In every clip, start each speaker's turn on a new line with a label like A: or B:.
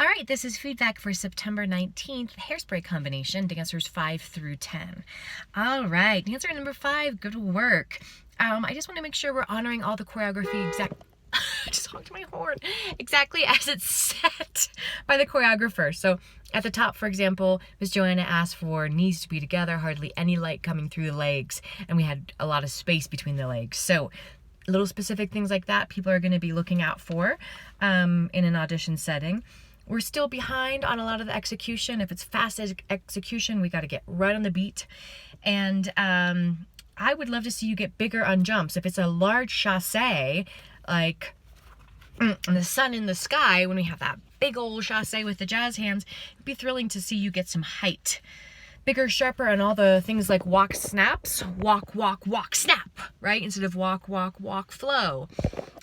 A: All right, this is feedback for September 19th, hairspray combination, dancers 5 through 10. All right, dancer number 5, good work. I just want to make sure we're honoring all the choreography I just honked my horn. Exactly as it's set by the choreographer. So at the top, for example, Miss Joanna asked for knees to be together, hardly any light coming through the legs, and we had a lot of space between the legs. So little specific things like that people are going to be looking out for in an audition setting. We're still behind on a lot of the execution. If it's fast execution, we got to get right on the beat. And I would love to see you get bigger on jumps. If it's a large chassé, like the sun in the sky, when we have that big old chassé with the jazz hands, it'd be thrilling to see you get some height. Bigger, sharper, and all the things like walk snaps, walk, walk, walk, snap, right? Instead of walk, walk, walk, flow.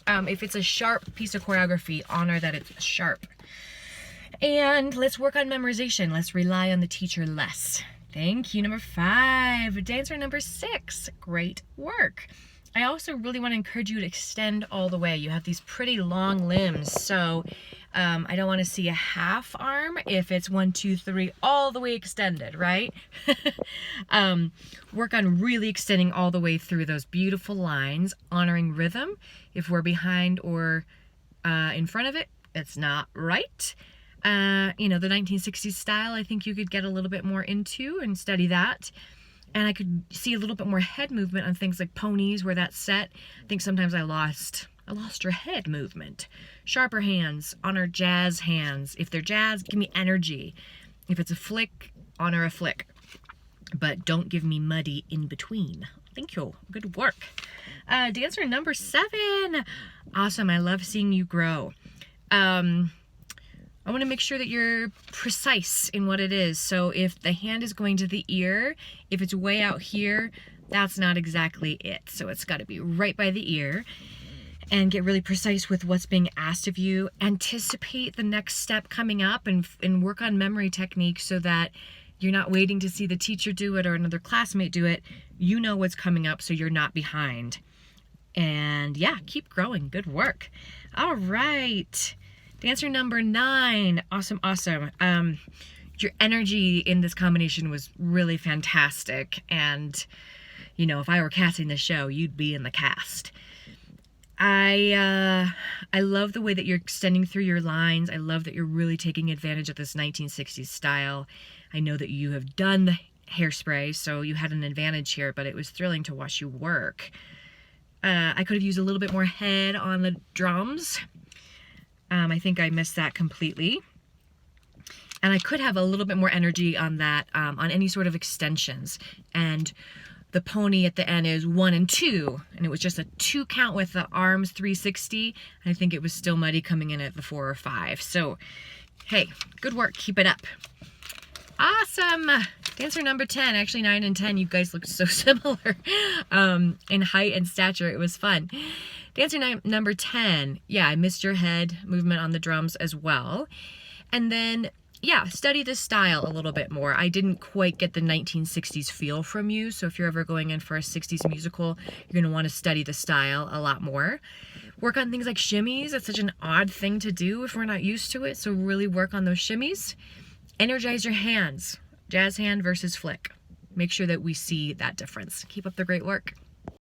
A: If it's a sharp piece of choreography, honor that it's sharp. And let's work on memorization. Let's rely on the teacher less. Thank you. Number 5, dancer number 6, great work. I also really want to encourage you to extend all the way. You have these pretty long limbs, so I don't want to see a half arm if it's 1, 2, 3, all the way extended, right? Work on really extending all the way through those beautiful lines, honoring rhythm. If we're behind or in front of it, it's not right. You know, the 1960s style, I think you could get a little bit more into and study that. And I could see a little bit more head movement on things like ponies where that's set. I think sometimes I lost your head movement. Sharper hands, honor jazz hands. If they're jazz, give me energy. If it's a flick, honor a flick. But don't give me muddy in between. Thank you. Good work. Dancer number 7. Awesome. I love seeing you grow. I want to make sure that you're precise in what it is. So if the hand is going to the ear, if it's way out here, that's not exactly it. So it's got to be right by the ear. And get really precise with what's being asked of you. Anticipate the next step coming up and work on memory techniques so that you're not waiting to see the teacher do it or another classmate do it. You know what's coming up so you're not behind. And yeah, keep growing. Good work. All right. Dancer number 9. Awesome, awesome. Your energy in this combination was really fantastic. And, you know, if I were casting the show, you'd be in the cast. I love the way that you're extending through your lines. I love that you're really taking advantage of this 1960s style. I know that you have done the hairspray, so you had an advantage here, but it was thrilling to watch you work. I could have used a little bit more head on the drums. I think I missed that completely. And I could have a little bit more energy on that, on any sort of extensions. And the pony at the end is 1 and 2, and it was just a 2 count with the arms 360. I think it was still muddy coming in at the 4 or 5. So, hey, good work. Keep it up. Awesome. Dancer number 10, actually 9 and 10, you guys look so similar in height and stature. It was fun. Dancer number 10, yeah, I missed your head movement on the drums as well. And then, yeah, study the style a little bit more. I didn't quite get the 1960s feel from you, so if you're ever going in for a 60s musical, you're going to want to study the style a lot more. Work on things like shimmies. It's such an odd thing to do if we're not used to it, so really work on those shimmies. Energize your hands. Jazz hand versus flick. Make sure that we see that difference. Keep up the great work.